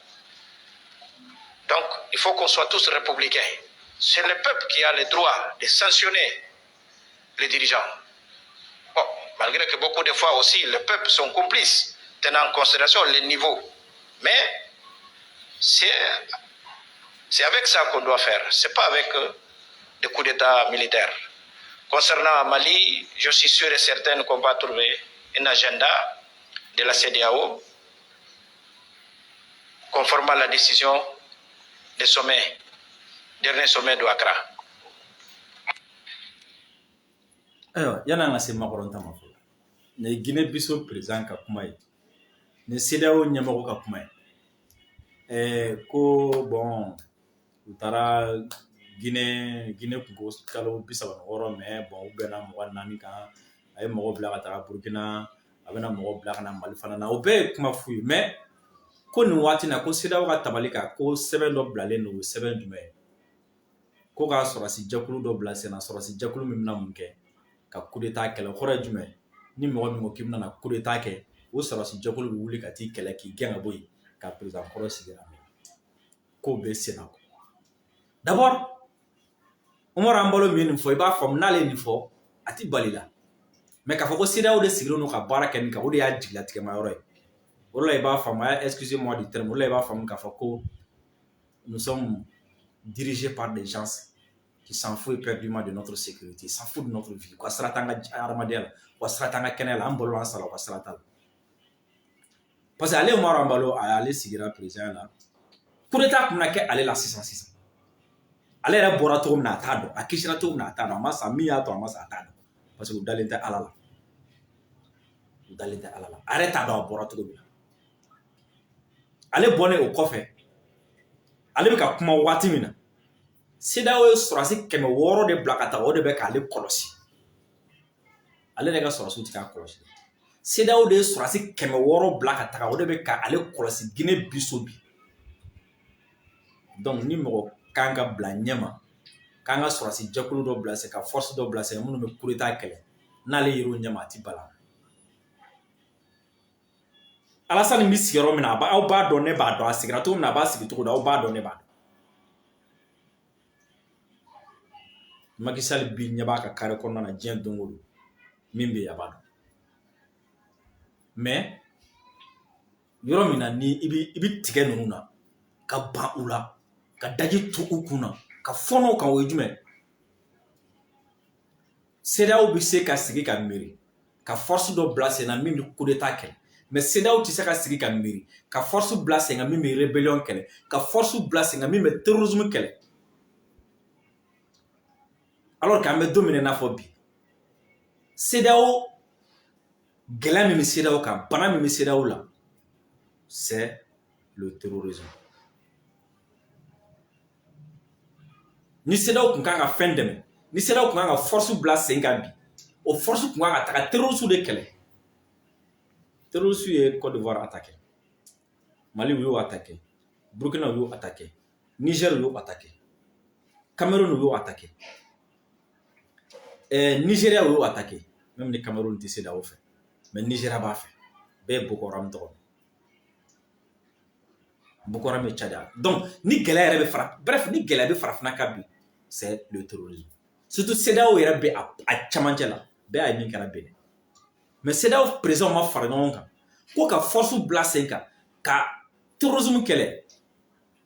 Donc, il faut qu'on soit tous républicains. C'est le peuple qui a le droit de sanctionner les dirigeants. Bon, malgré que beaucoup de fois aussi, les peuples sont complices, tenant en considération les niveaux. Mais c'est avec ça qu'on doit faire. Ce n'est pas avec des coups d'État militaires. Concernant Mali, je suis sûr et certain qu'on va trouver un agenda de la CEDEAO conformément à la décision des sommets, dernier sommet de Accra. Alors, il y en a assez marrant dans ma foi. Les Guinée-Bissau président ka kuma ye, les CEDEAO ɲɛmɔgɔ ka kuma ye. Ko bon, u taara Guinée kun ko kalo 36 mais bon u bɛnna 24 kan. A ye mɔgɔ bila ka taga Burkina, a bɛna mɔgɔ bila ka na Mali fana na. O bɛɛ ye kuma fu ye mais ko nin waati na ko CEDEAO ka tabali kan ko sɛbɛn dɔ bilalen don o sɛbɛn jumɛn ye ko ka sɔrɔsi jɛkulu dɔ bila sen na sɔrɔsi jɛkulu min bɛna mun kɛ ka coup d'état kɛlɛ kɔrɔ ye jumɛn ni mɔgɔ min ko k'i bɛna coup d'état kɛ o sɔrɔsi jɛkulu bɛ wuli ka t'i kɛlɛ k'i gɛn ka bɔ yen ka président kɔrɔ sigi a k'o bɛ sen na d'abord Umaru Ambalo min nin fɔ i b'a faamu n'ale ye nin fɔ a ti bali la mais k'a fɔ ko CEDEAO de sigilen don ka baara kɛ nin kan o de y'a jigilatigɛma yɔrɔ ye o de la i b'a faamu excusez-moi du terme o de la i b'a faamu k'a fɔ ko nous sommes dirigés par des gens qui s'en foutent éperdument de notre sécurité, s'en foutent de notre vie. Quoi sera tanga armadel, quoi sera tanga kenel, ambolo ansala, quoi sera tal. Parce que aller au Marambalo, aller sigira président là. Pour l'état qu'on a qu'à aller la 606. Aller à Borato Natado, à Kishrato Natado, Massa Mia, Thomas Atado. Parce que vous allez être à la. Vous allez être à la. Arrête à Borato. Allez bonner au coffre. Allez avec un kuma watimina. CEDEAO ye sɔrɔsi 600 de bila ka taa o de bɛ k'ale kɔlɔsi ale de ka sɔrɔsiw tɛ k'a kɔlɔsi CEDEAO de ye sɔrɔsi 600 bila ka taga o de bɛ k'ale kɔlɔsi Guinée biso bi donc ni mɔgɔ kan ka bila ɲɛma k'an ka sɔrɔsi jɛkulu dɔ bila sen ka force dɔ bila sen minnu bɛ coup d'état kɛlɛ n'ale yer'o ɲɛma a ti bala Alassane bɛ sigi yɔrɔ min na aw b'a dɔn ne b'a dɔn a sigira cogo min na a b'a sigi cogo di aw b'a dɔn ne b'a dɔn Macky Sall bi ɲɛ b'a ka carré kɔnɔna na diɲɛ don o don min bɛ yen a b'a dɔn mais yɔrɔ min na ni i bɛ tigɛ ninnu na ka ban u la ka daji tu u kun na ka fɔnɔ kan o ye jumɛn CEDEAO bɛ se ka sigi ka miiri ka force dɔ bila sen na min bɛ coup d'état kɛlɛ mais CEDEAO tɛ se ka sigi ka miiri ka force bila sen kan min bɛ rébellion kɛlɛ ka force bila sen kan min bɛ terrorisme kɛlɛ alors qu'an bɛ don min na fɔ bi CEDEAO gɛlɛya min bɛ CEDEAO kan bana min bɛ CEDEAO la c'est le terrorisme ni CEDEAO kun kan ka fɛn dɛmɛ ni CEDEAO kun kan ka force bila sen kan bi o force kun kan ka taga terroristes de kɛlɛ terroristes ye Côte d'Ivoire attaqué Mali y'o attaqué Burkina y'o attaqué Niger y'o attaqué Cameroun y'o attaqué Nigeria y'o attaqué même ni Cameroun tɛ CEDEAO fɛ mais Nigeria b'a fɛ bɛɛ ye Boko Haram tɔgɔ Boko Haram ye Tchad donc ni gɛlɛya yɛrɛ bɛ fara bref ni gɛlɛya bɛ Farafinna ka bi c'est le terrorisme surtout CEDEAO yɛrɛ bɛ a camancɛ la bɛɛ y'a ye min kɛra Benin mais CEDEAO président ma fara ɲɔgɔn kan ko ka force bila sen kan ka terrorisme kɛlɛ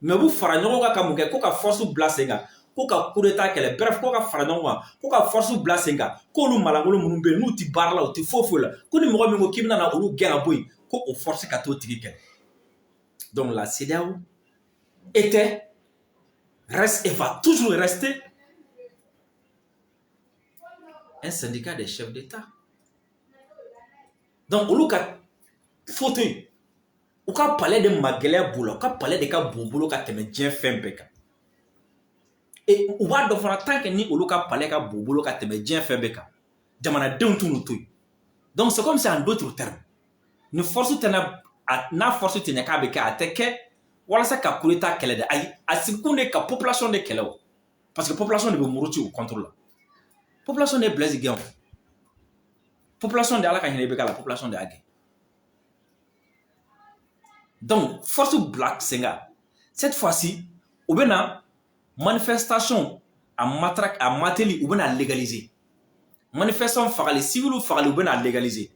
mais u bɛ fara ɲɔgɔn kan ka mun kɛ ko ka force bila sen kan ko ka coup d'état kɛlɛ bref ko ka fara ɲɔgɔn kan ko ka force bila sen kan k'olu malangolo minnu bɛ yen n'u tɛ baara la u tɛ foyi foyi la ko ni mɔgɔ min ko k'i bɛna na olu gɛn ka bɔ yen ko o force ka t'o tigi kɛlɛ donc la CEDEAO était reste et va toujours rester un syndicat des chefs d'État donc olu ka fauteuil u ka palais de ma gɛlɛya b'u la u ka palais de ka bon u bolo ka tɛmɛ diɲɛ fɛn bɛɛ kan et u b'a dɔn fana tant que ni olu ka palais ka bon u bolo ka tɛmɛ diɲɛ fɛn bɛɛ kan jamanadenw t'u n'u to yen donc c'est comme si en d'autres termes ni force tɛna n'a force tɛ ɲɛ k'a bɛ kɛ a tɛ kɛ walasa ka coup d'état kɛlɛ de ayi a sigikun de ka population de kɛlɛ o parce que population de bɛ muruti o contrôle la population de Blaise gɛn o population de ala ka hinɛ i bɛ k'a la population de y'a gɛn donc force bila sen kan cette fois-ci u bɛ na manifestation a mateli u bɛ na légaliser manifestation fagali civil fagali u bɛ na légaliser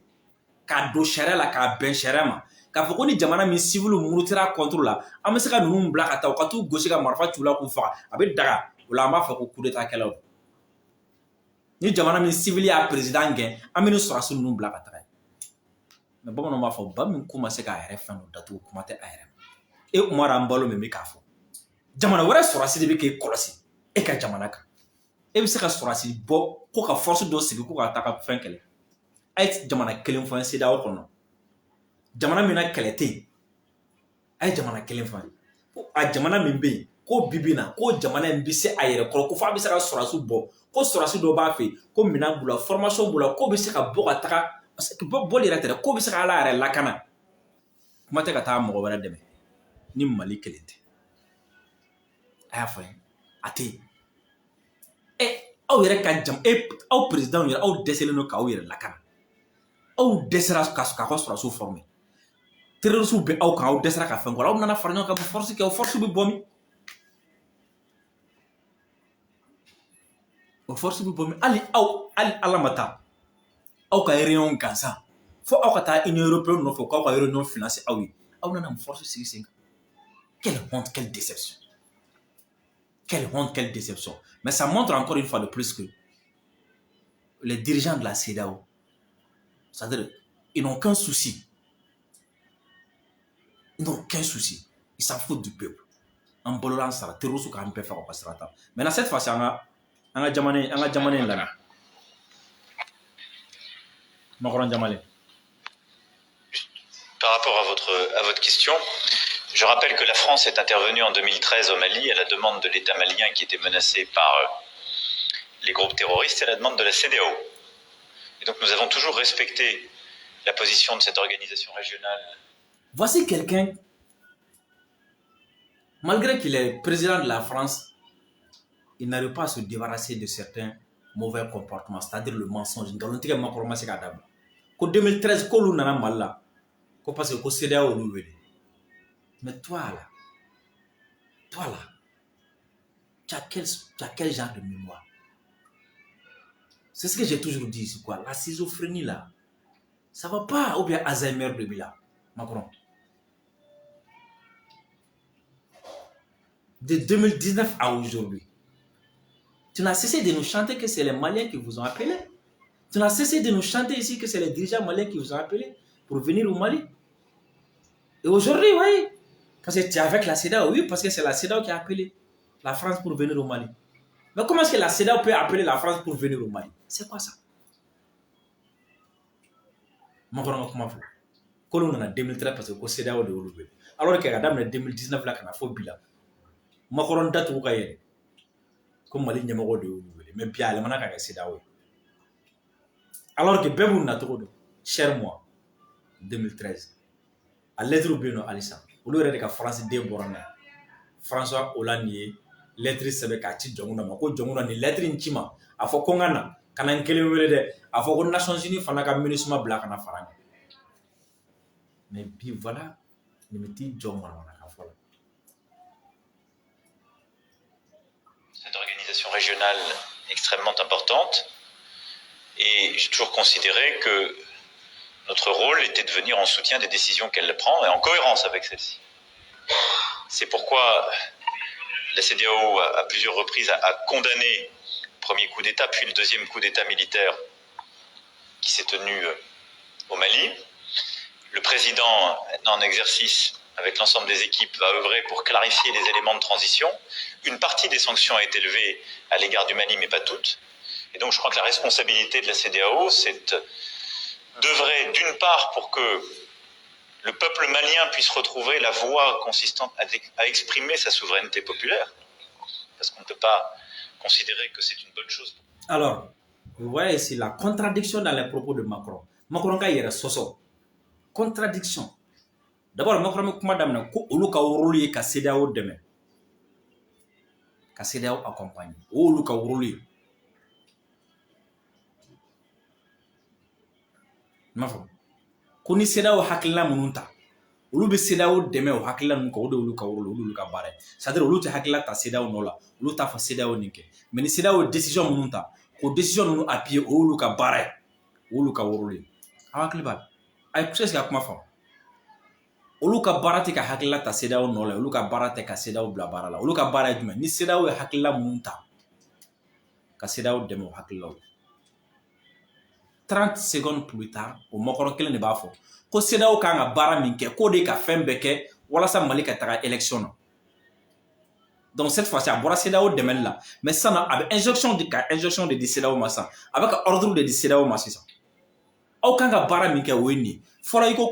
k'a don sariya la k'a bɛn sariya ma k'a fɔ ko ni jamana min civil murutira contre la an bɛ se ka ninnu bila ka taa u ka t'u gosi ka marifa c'u la k'u faga a bɛ daga o la an b'a fɔ ko coup d'état kɛlaw ni jamana min civil y'a président gɛn an bɛ ni sɔrɔsi ninnu bila ka taga mais bamananw b'a fɔ ba min ko ma se k'a yɛrɛ fɛn dɔ datugu kuma tɛ a yɛrɛ ma e Umaru Ambalo min bɛ k'a fɔ jamana wɛrɛ sɔrɔsi de bɛ k'e kɔlɔsi e ka jamana kan e bɛ se ka sɔrɔsi bɔ ko ka force dɔ sigi ko ka taa ka fɛn kɛlɛ a ye jamana kelen fɔ CEDEAO kɔnɔ jamana min na kɛlɛ tɛ yen a ye jamana kelen fɔ a jamana min bɛ yen ko bibi na ko jamana in bɛ se a yɛrɛ kɔrɔ ko f'a bɛ se ka sɔrɔsi bɔ ko sɔrɔsi dɔ b'a fɛ yen ko minɛn b'u la formation b'u la ko bɛ se ka bɔ ka taga bɔli yɛrɛ tɛ dɛ ko bɛ se ka ala yɛrɛ lakana kuma tɛ ka taa mɔgɔ wɛrɛ dɛmɛ ni Mali kelen tɛ. A y'a fɔ ye a tɛ yen. Aw yɛrɛ ka jam aw président yɛrɛ aw dɛsɛlen don k'aw yɛrɛ lakana. Aw dɛsɛra k'aw sɔrɔsiw former. Terroristes bɛ aw kan aw dɛsɛra ka fɛn kɔ aw nana fara ɲɔgɔn kan force kɛ o force bɛ bɔ min? O force bɛ bɔ min? Hali Ala ma taa aw ka réunion gansan fo aw ka taa Union européenne nɔfɛ k'aw ka réunion financer aw ye. Aw nana force sigi sen kan. Quelle honte, quelle déception. Quelle honte, quelle déception. Mais ça montre encore une fois de plus que les dirigeants de la CEDEAO, c'est-à-dire, ils n'ont qu'un souci. Ils n'ont aucun souci. Ils s'en foutent du peuple. En bololan sara, terroristes quand même peuvent faire au passerata. Maintenant, cette fois-ci, on a Djamané là. Macron Djamané. Par rapport à votre question, je rappelle que la France est intervenue en 2013 au Mali à la demande de l'État malien qui était menacé par les groupes terroristes et à la demande de la CEDEAO. Et donc nous avons toujours respecté la position de cette organisation régionale. Voici quelqu'un, malgré qu'il est président de la France, il n'arrive pas à se débarrasser de certains mauvais comportements, c'est-à-dire le mensonge. Dans le Macron, c'est qu'en 2013, quand on a mal là, parce que CEDEAO nous veut. Mais toi là, tu as quel genre de mémoire? C'est ce que j'ai toujours dit ici, quoi. La schizophrénie là, ça va pas, ou bien Alzheimer de là, Macron. De 2019 à aujourd'hui, tu n'as cessé de nous chanter que c'est les Maliens qui vous ont appelé. Tu n'as cessé de nous chanter ici que c'est les dirigeants maliens qui vous ont appelé pour venir au Mali. Et aujourd'hui, oui, parce que tu es avec la CEDEAO, oui, parce que c'est la CEDEAO qui a appelé la France pour venir au Mali. Mais comment est-ce que la CEDEAO peut appeler la France pour venir au Mali? C'est quoi ça? Macron, comment faire? Quand on a 2013, parce que la CEDEAO de Oloubé. Alors que la 2019, là, qu'on a fait bilan. Macron date au Kaye. Comme Mali n'y a pas de Oloubé. Mais bien, elle m'a dit que la CEDEAO. Alors que Bébou n'a trop de cher mois, 2013. À lettre Beno Alissa. Au lieu de la France débornée. François Hollande lettre sebe ka ci jonguna ma ko jonguna ni lettre nchima afo ko ngana kana nkele wele de afo ko Nations Unies fana ka MINUSMA bla kana faranga mais bi voilà ni meti jongona na ka fola. Cette organisation régionale extrêmement importante et j'ai toujours considéré que notre rôle était de venir en soutien des décisions qu'elle prend et en cohérence avec celle-ci. C'est pourquoi la CEDEAO, à plusieurs reprises, a condamné le premier coup d'État, puis le deuxième coup d'État militaire qui s'est tenu au Mali. Le président, maintenant en exercice, avec l'ensemble des équipes, va œuvrer pour clarifier les éléments de transition. Une partie des sanctions a été levée à l'égard du Mali, mais pas toutes. Et donc je crois que la responsabilité de la CEDEAO, c'est d'œuvrer d'une part pour que le peuple malien puisse retrouver la voie consistant à exprimer sa souveraineté populaire. Parce qu'on ne peut pas considérer que c'est une bonne chose. Alors, vous voyez ici la contradiction dans les propos de Macron. Macron a eu soso. Contradiction. D'abord, Macron a dit que Oluka Uruli ka CEDEAO demain. Ka CEDEAO accompagne. Oluka Uruli. Mafo. Koni CEDEAO hakilina mununta. Olu be CEDEAO dɛmɛ o hakilila ninnu kan o de olu ka rôle olu ka baara ye. C'est-à-dire olu tɛ hakilila ta CEDEAO nɔ la olu t'a fɔ CEDEAO nin kɛ mais ni CEDEAO ye décision minnu ta k'o décision ninnu appuyer o olu ka baara ye o olu ka rôle ye. Aw hakili b'a la a ye est-ce que a kuma faamu olu ka baara tɛ ka hakilila ta CEDEAO nɔ la olu ka baara tɛ ka CEDEAO bila baara la olu ka baara ye jumɛn ni CEDEAO ye hakilila minnu ta ka CEDEAO dɛmɛ o hakililaw ye. 30 secondes plus tard o Macron kelen de b'a fɔ ko CEDEAO kan ka baara min kɛ k'o de ka fɛn bɛɛ kɛ walasa Mali ka taga élection na. Donc cette fois-ci a bɔra CEDEAO dɛmɛli la mais sisan a bɛ injonction de di CEDEAO ma sisan a bɛ ka ordre de di CEDEAO ma sisan. Aw kan ka baara min kɛ o ye nin ye fɔra i ko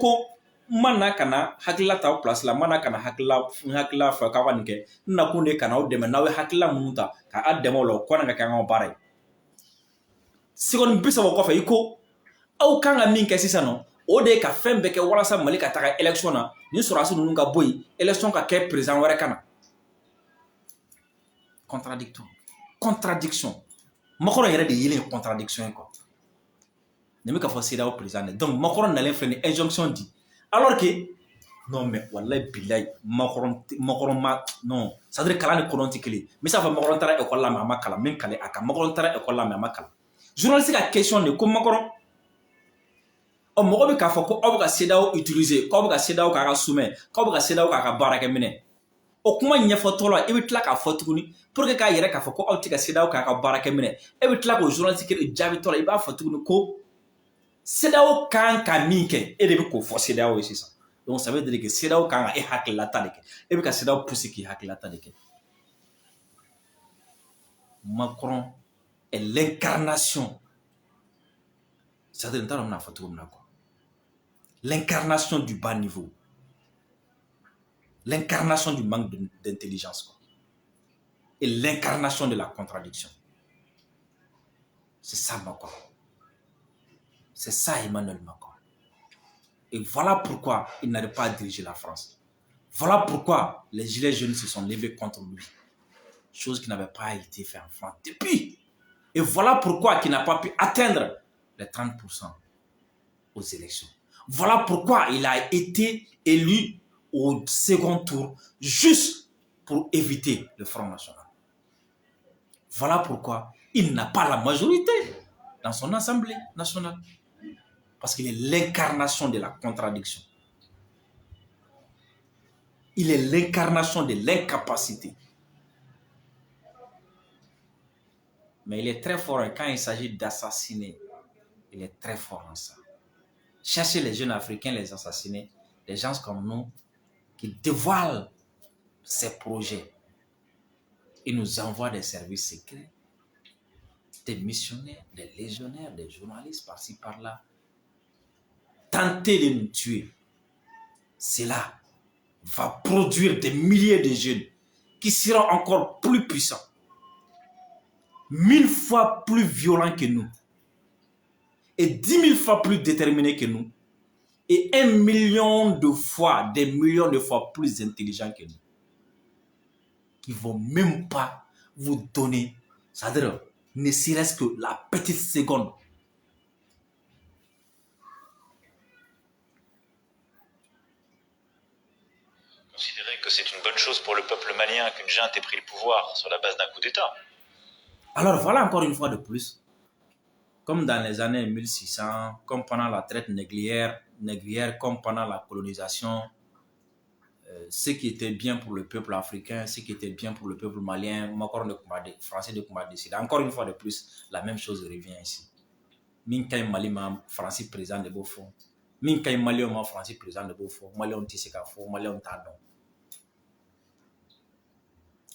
n ma na ka na hakilila ta aw place la n ma na ka na hakilila fɔ k'aw ka nin kɛ n nakun de ka na aw dɛmɛ n'aw ye hakilila minnu ta k'a dɛmɛ o la o kɔnna ka kɛ an ka baara ye. Seconde 30 kɔfɛ i ko aw kan ka min kɛ sisan nɔ o de ye ka fɛn bɛɛ kɛ walasa Mali ka taga élection na ni sɔrɔdasi ninnu ka bɔ yen élection ka kɛ président wɛrɛ ka na contradiction Macron yɛrɛ de yelen ye contradiction ye quoi nin bɛ ka fɔ CEDEAO président donc Macron nalen filɛ ni injonction di alors que non mais wallahi billahi Macron ma non ça veut dire kalan ni kodɔn tɛ kelen ye n bɛ se k'a fɔ Macron taara école la mais a ma kalan min kale a kan Macron taara école la mais a ma kalan journaliste ka question de ko Macron mɔgɔ bɛ k'a fɔ ko aw bɛ ka CEDEAO utiliser k'aw bɛ ka CEDEAO k'a ka sommet k'aw bɛ ka CEDEAO k'a ka baarakɛminɛ o kuma ɲɛfɔtɔ la i bɛ tila k'a fɔ tuguni pour que k'a yɛrɛ k'a fɔ ko aw tɛ ka CEDEAO k'a ka baarakɛminɛ e bɛ tila k'o journaliste kelen jaabitɔ la i b'a fɔ tuguni ko CEDEAO kan ka min kɛ e de bɛ k'o fɔ CEDEAO ye sisan donc ça veut dire que CEDEAO kan ka e hakililata de kɛ e bɛ ka CEDEAO pousser k'i hakililata de kɛ Macron est l'incarnation c'est-à-dire n t'a dɔn n bɛna fɔ cogo min na quoi l'incarnation du bas niveau l'incarnation du manque d'intelligence quoi. Et l'incarnation de la contradiction. C'est ça Macron. C'est ça Emmanuel Macron. Et voilà pourquoi il n'arrive pas à diriger la France. Voilà pourquoi les gilets jaunes se sont levés contre lui. Chose qui n'avait pas été faite en France depuis. Et voilà pourquoi il n'a pas pu atteindre les 30% aux élections. Voilà pourquoi il a été élu au second tour juste pour éviter le Front National. Voilà pourquoi il n'a pas la majorité dans son Assemblée nationale. Parce qu'il est l'incarnation de la contradiction. Il est l'incarnation de l'incapacité. Mais il est très fort quand il s'agit d'assassiner. Il est très fort en ça. Cherchez les jeunes Africains, les assassiner, des gens comme nous qui dévoilent ces projets. Ils nous envoient des services secrets, des missionnaires, des légionnaires, des journalistes par-ci, par-là. Tenter de nous tuer. Cela va produire des milliers de jeunes qui seront encore plus puissants, 1000 fois plus violents que nous, et 10 000 fois plus déterminés que nous, et 1 million de fois, des millions de fois plus intelligents que nous, qui ne vont même pas vous donner, c'est-à-dire ne serait-ce que la petite seconde. Considérez que c'est une bonne chose pour le peuple malien qu'une junte ait pris le pouvoir sur la base d'un coup d'État. Alors voilà encore une fois de plus, comme dans les années 1600, comme pendant la traite négrière, comme pendant la colonisation, ce qui était bien pour le peuple africain, ce qui était bien pour le peuple malien, les Français de combat décidé. Encore une fois de plus, la même chose revient ici. Minkai Mali ma Français président de Beaufort. Minkai Mali ma Français président de Beaufort. Mali on tisse qu'à fort, Mali on t'a don.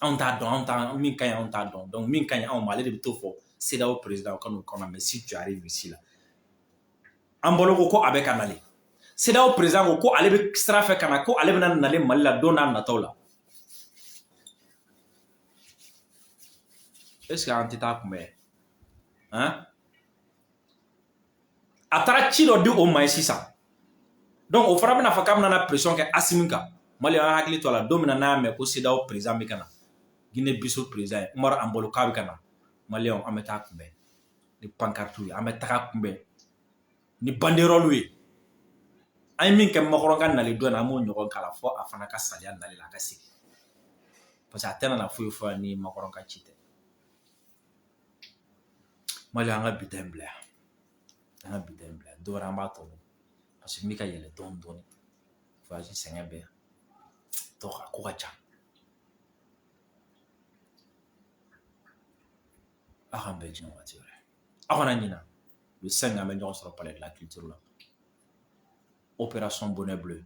On t'a don, Minkai on t'a don. Donc Minkai on Mali de Beaufort. C'est là au président qu'on a. Mais si tu arrives ici là, en bolo ko avec Anali. C'est là au président ko ale be extra fait kana ko ale bena nale Mali la dona nataw la. Est-ce que antita kumbe? Hein? Atara ci dɔ di o ma ye sisan donc o fana bɛna fɔ k'a bɛna na pression kɛ Assimi kan Mali an hakili to a la don min na n'a y'a mɛn ko CEDEAO président bɛ ka na Guinée Bissau président ye Umaru Ambolo k'a bɛ ka na Maliyɛnw an bɛ taa kunbɛn ni pancarte ye an bɛ taga kunbɛn ni banderole ye an ye min kɛ Macron ka nali don na an b'o ɲɔgɔn k'a la fɔ a fana ka saliya nali la a ka segin parce que a tɛna na foyi fɔ ni Macron ka ci tɛ Maliyɛnw an ka bi ta in bila yan. An ka bi ta in bila dɔwɛrɛ an b'a tɔ parce que n bɛ ka yɛlɛ dɔɔni dɔɔni voyage sɛgɛn bɛ donc a ko ka ca aw k'an bɛɛ jigin waati wɛrɛ aw kana ɲina le 5 an bɛ ɲɔgɔn sɔrɔ palais de la culture la opération bonnet bleu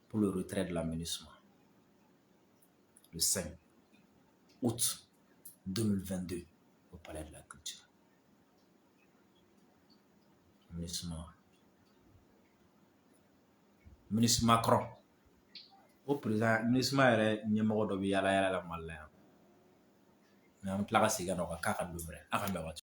pour le retrait de la MINUSMA le 5 août 2022 au palais de la culture. Ministre Macron au président MINUSMA yɛrɛ ɲɛmɔgɔ dɔ bɛ yala yala la Mali la yan mais an bɛ tila ka segin ka na o ka k'a ka don wɛrɛ a ka bɛn waati